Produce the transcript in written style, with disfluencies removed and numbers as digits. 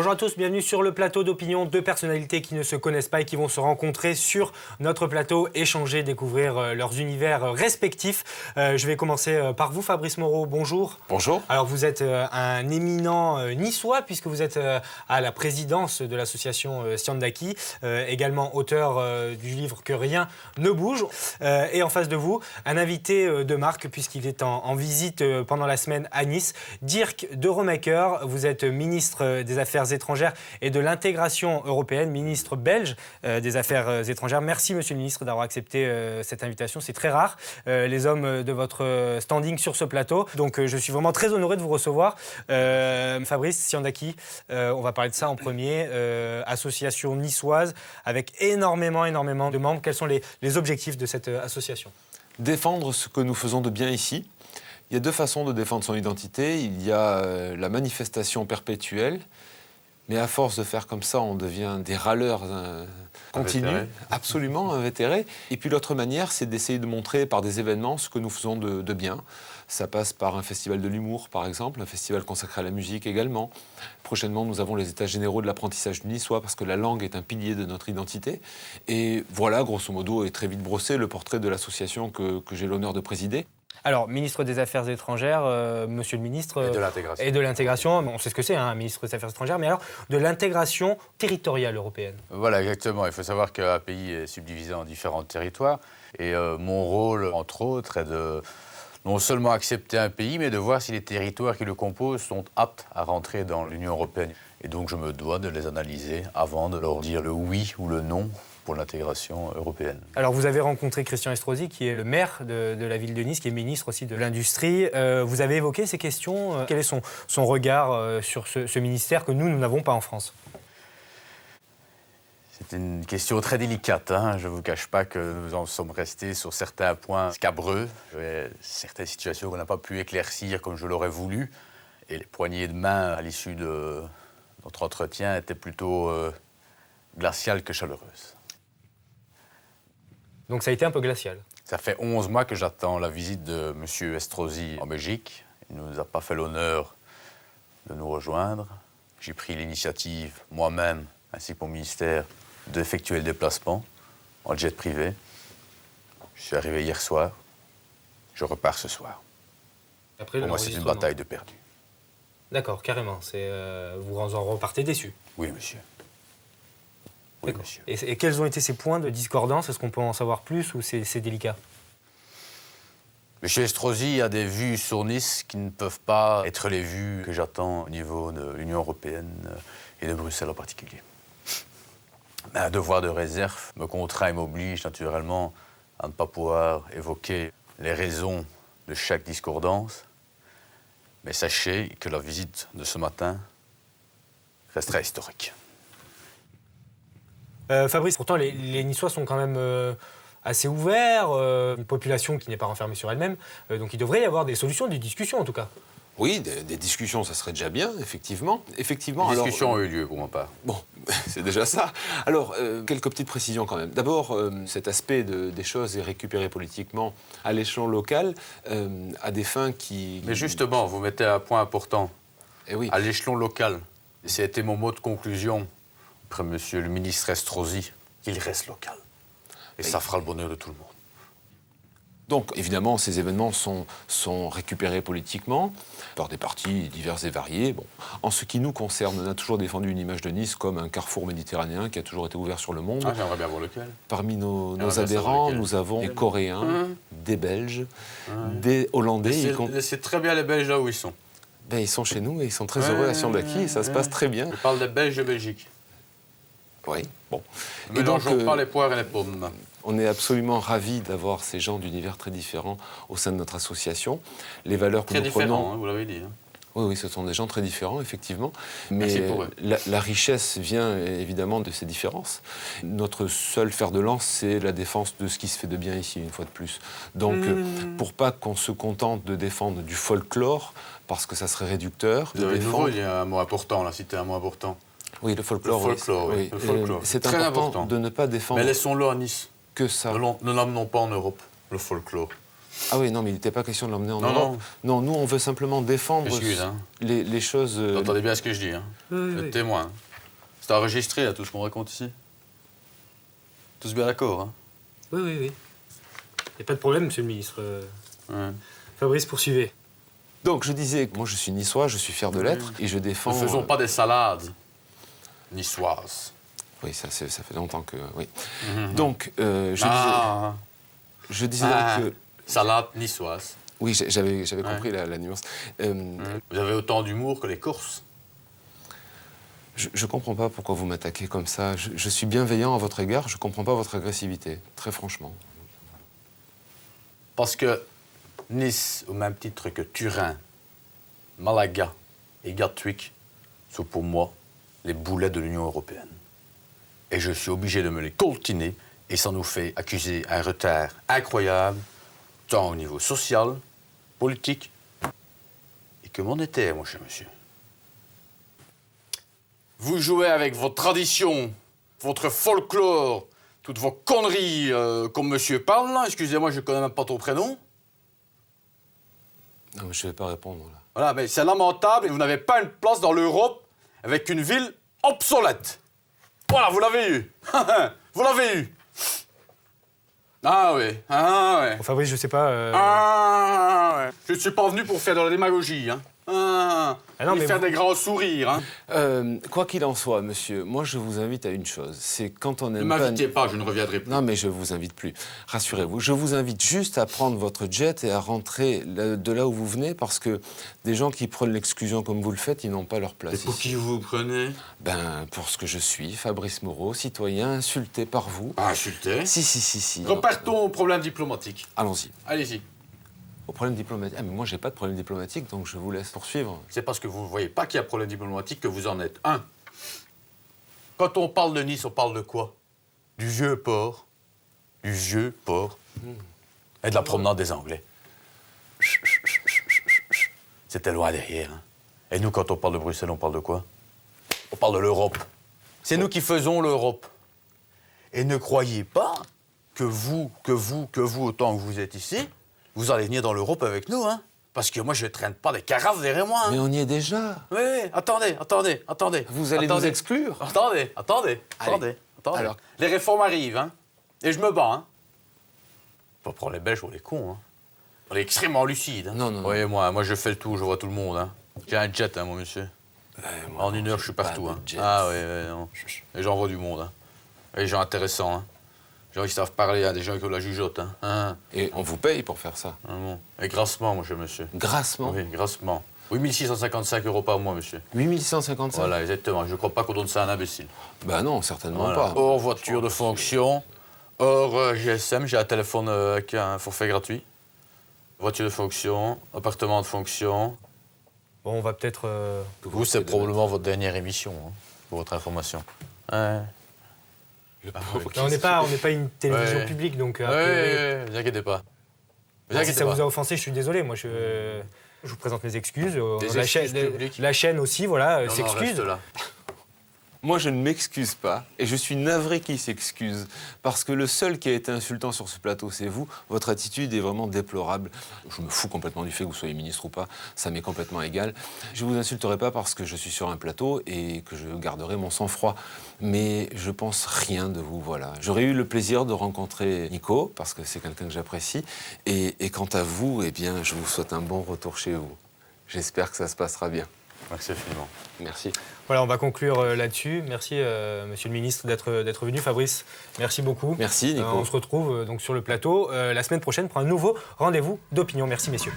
Bonjour à tous, bienvenue sur le plateau d'opinion. Deux personnalités qui ne se connaissent pas et qui vont se rencontrer sur notre plateau, échanger, découvrir leurs univers respectifs. Je vais commencer par vous, Fabrice Moreau. Bonjour. Bonjour. Alors vous êtes un éminent niçois puisque vous êtes à la présidence de l'association Siandaki, également auteur du livre Que rien ne bouge. Et en face de vous, un invité de marque puisqu'il est en visite pendant la semaine à Nice. Dirk De Roomaker, vous êtes ministre des Affaires étrangères et de l'intégration européenne, ministre belge des Affaires étrangères. Merci, monsieur le ministre, d'avoir accepté cette invitation. C'est très rare, les hommes de votre standing sur ce plateau. Donc, je suis vraiment très honoré de vous recevoir. Fabrice Siandaki, on va parler de ça en premier. Association niçoise avec énormément de membres. Quels sont les objectifs de cette association ? Défendre ce que nous faisons de bien ici. Il y a deux façons de défendre son identité. Il y a la manifestation perpétuelle, mais à force de faire comme ça, on devient des râleurs continus, absolument invétérés. Et puis l'autre manière, c'est d'essayer de montrer par des événements ce que nous faisons de bien. Ça passe par un festival de l'humour, par exemple, un festival consacré à la musique également. Prochainement, nous avons les états généraux de l'apprentissage du niçois, parce que la langue est un pilier de notre identité. Et voilà, grosso modo, et très vite brossé, le portrait de l'association que j'ai l'honneur de présider. Alors, ministre des Affaires étrangères, monsieur le ministre... Et de l'intégration. On sait ce que c'est, un ministre des Affaires étrangères, mais alors de l'intégration territoriale européenne. Voilà, exactement. Il faut savoir qu'un pays est subdivisé en différents territoires. Et mon rôle, entre autres, est de non seulement accepter un pays, mais de voir si les territoires qui le composent sont aptes à rentrer dans l'Union européenne. Et donc, je me dois de les analyser avant de leur dire le oui ou le non pour l'intégration européenne. Alors, vous avez rencontré Christian Estrosi, qui est le maire de la ville de Nice, qui est ministre aussi de l'Industrie. Vous avez évoqué ces questions. Quel est son regard sur ce ministère que nous n'avons pas en France ? C'est une question très délicate. Je ne vous cache pas que nous en sommes restés sur certains points scabreux. Il y a certaines situations qu'on n'a pas pu éclaircir comme je l'aurais voulu. Et les poignées de main à l'issue de notre entretien étaient plutôt glaciales que chaleureuses. Donc ça a été un peu glacial. Ça fait 11 mois que j'attends la visite de M. Estrosi en Belgique. Il ne nous a pas fait l'honneur de nous rejoindre. J'ai pris l'initiative moi-même, ainsi que mon ministère, d'effectuer le déplacement en jet privé. Je suis arrivé hier soir. Je repars ce soir. Après, pour moi, c'est une bataille de perdu. D'accord, carrément. Vous en repartez déçu. Oui, monsieur. Oui, monsieur. Et quels ont été ces points de discordance ? Est-ce qu'on peut en savoir plus ou c'est délicat ? Monsieur Estrosi a des vues sur Nice qui ne peuvent pas être les vues que j'attends au niveau de l'Union européenne et de Bruxelles en particulier. Mais un devoir de réserve me contraint et m'oblige naturellement à ne pas pouvoir évoquer les raisons de chaque discordance. Mais sachez que la visite de ce matin restera historique. Fabrice, pourtant les Niçois sont quand même assez ouverts, une population qui n'est pas renfermée sur elle-même, donc il devrait y avoir des solutions, des discussions en tout cas. Oui, des discussions, ça serait déjà bien, effectivement. Les discussions ont eu lieu, pour ma part. Bon, c'est déjà ça. Alors, quelques petites précisions quand même. D'abord, cet aspect des choses est récupéré politiquement à l'échelon local, à des fins qui... Mais justement, vous mettez un point important. Eh oui. À l'échelon local. C'était mon mot de conclusion après monsieur le ministre Estrosi, qu'il reste local. Et ça fera le bonheur de tout le monde. Donc, évidemment, ces événements sont récupérés politiquement par des partis divers et variés. Bon. En ce qui nous concerne, on a toujours défendu une image de Nice comme un carrefour méditerranéen qui a toujours été ouvert sur le monde. Ah, j'aimerais bien voir lequel. Parmi nos adhérents, nous avons des Coréens, des Belges, des Hollandais. C'est très bien les Belges là où ils sont. Ben, ils sont chez nous et ils sont très heureux à Siandaki et ça se passe très bien. Je parle des Belges de Belgique. Oui, bon. Et donc, pas les poires et les pommes. On est absolument ravis d'avoir ces gens d'univers très différents au sein de notre association. Les valeurs que nous prenons... vous l'avez dit. Oui, ce sont des gens très différents, effectivement. Mais la richesse vient évidemment de ces différences. Notre seul fer de lance, c'est la défense de ce qui se fait de bien ici, une fois de plus. Donc, pour pas qu'on se contente de défendre du folklore, parce que ça serait réducteur... Il y a un mot important, là, citez un mot important. Oui, le folklore. Oui. Le folklore. C'est très important de ne pas défendre... Mais laissons-le à Nice. Que ça. Ne l'emmenons pas en Europe, le folklore. Ah oui, non, mais il n'était pas question de l'emmener en Non, Europe. Non, nous, on veut simplement défendre Excuse, hein. les choses... Vous entendez bien ce que je dis, hein. Oui, Je oui. suis témoin. Hein. C'est enregistré, là, tout ce qu'on raconte ici. Tous bien d'accord, hein. Oui, oui, oui. Il n'y a pas de problème, monsieur le ministre. Ouais. Fabrice, poursuivez. Donc, je disais, moi, je suis niçois, je suis fier de l'être, et je défends... Ne faisons pas des salades niçoises. Oui, ça fait longtemps que... Oui. Mhm. Donc, je disais Ah. donc que... Salade niçoise. Oui, j'avais compris la nuance. Vous avez autant d'humour que les Corses. Je ne comprends pas pourquoi vous m'attaquez comme ça. Je suis bienveillant à votre égard, je ne comprends pas votre agressivité, très franchement. Parce que Nice, au même titre que Turin, Malaga et Gatwick, sont pour moi les boulets de l'Union européenne. Et je suis obligé de me les coltiner, et ça nous fait accuser un retard incroyable, tant au niveau social, politique et que monétaire, mon cher monsieur. Vous jouez avec vos traditions, votre folklore, toutes vos conneries, comme monsieur parle, là. Excusez-moi, je ne connais même pas ton prénom. Non, mais je ne vais pas répondre, là. Voilà, mais c'est lamentable et vous n'avez pas une place dans l'Europe avec une ville obsolète. Voilà, vous l'avez eu. Vous l'avez eu. Ah oui, ah ouais. Bon, Fabrice, je sais pas... Ah ouais. Je ne suis pas venu pour faire de la démagogie, hein. Ah non, Ni mais faire vous- des grands sourires, hein. Quoi qu'il en soit, monsieur, moi, je vous invite à une chose. C'est quand on Ne n'aime pas... m'invitez pas, je ne reviendrai plus. Non, mais je vous invite plus. Rassurez-vous, je vous invite juste à prendre votre jet et à rentrer de là où vous venez, parce que des gens qui prennent l'exclusion comme vous le faites, ils n'ont pas leur place Et pour ici. qui vous prenez? Ben, pour ce que je suis, Fabrice Moreau, citoyen insulté par vous. Ah, insulté. Si. Repartons au problème diplomatique. Allons-y. Allez-y. Au problème diplomatique. Ah, mais moi, j'ai pas de problème diplomatique, donc je vous laisse poursuivre. C'est parce que vous ne voyez pas qu'il y a problème diplomatique que vous en êtes un. Quand on parle de Nice, on parle de quoi? Du vieux port. Du vieux port. Et de la promenade des Anglais. C'était loin derrière. Hein. Et nous, quand on parle de Bruxelles, on parle de quoi? On parle de l'Europe. C'est nous qui faisons l'Europe. Et ne croyez pas que vous, autant que vous êtes ici, vous allez venir dans l'Europe avec nous, hein? Parce que moi, je ne traîne pas des carafes derrière moi. Hein. Mais on y est déjà. Oui, attendez. Vous allez nous exclure. Attendez. Allez. Alors. Les réformes arrivent, hein. Et je me bats, hein. Pas prendre les Belges pour les cons, hein. On est extrêmement lucide. Hein. Non. Voyez, moi, je fais le tout, je vois tout le monde, hein. J'ai un jet, hein, mon monsieur. Moi, En une heure, je suis pas partout, de hein. jet. Ah, oui, non. Et j'en vois du monde, hein. Et des gens intéressants, hein. Des gens qui savent parler, hein. Des gens qui ont de la jugeote, hein. Et on vous paye pour faire ça. Ah, bon. Et grassement, mon cher monsieur. Grassement. Oui, grassement. 8655 € par mois, monsieur. 8155. Voilà, exactement. Je ne crois pas qu'on donne ça à un imbécile. Bah non, certainement Voilà. pas. Hors voiture de fonction, hors GSM, j'ai un téléphone avec un forfait gratuit. Voiture de fonction, appartement de fonction. Bon, on va peut-être... Vous, c'est probablement votre dernière émission, hein, pour votre information. Ouais. Le pauvre on n'est pas une télévision Ouais. publique, donc... a Ouais, priori- ouais, vous inquiétez pas. Vous Si inquiétez ça pas. vous a offensé, je suis désolé. Moi, je vous présente mes excuses. Des la, excuses publiques. la chaîne aussi, voilà, Et on en s'excuse. reste là. Moi, je ne m'excuse pas, et je suis navré qu'il s'excuse, parce que le seul qui a été insultant sur ce plateau, c'est vous. Votre attitude est vraiment déplorable. Je me fous complètement du fait que vous soyez ministre ou pas, ça m'est complètement égal. Je ne vous insulterai pas parce que je suis sur un plateau et que je garderai mon sang-froid, mais je pense rien de vous, voilà. J'aurais eu le plaisir de rencontrer Nico, parce que c'est quelqu'un que j'apprécie, et quant à vous, eh bien, je vous souhaite un bon retour chez vous. J'espère que ça se passera bien. Merci infiniment. Merci. Voilà, on va conclure là-dessus. Merci, monsieur le ministre, d'être venu. Fabrice, merci beaucoup. Merci, Nico. On se retrouve donc sur le plateau la semaine prochaine pour un nouveau rendez-vous d'opinion. Merci, messieurs.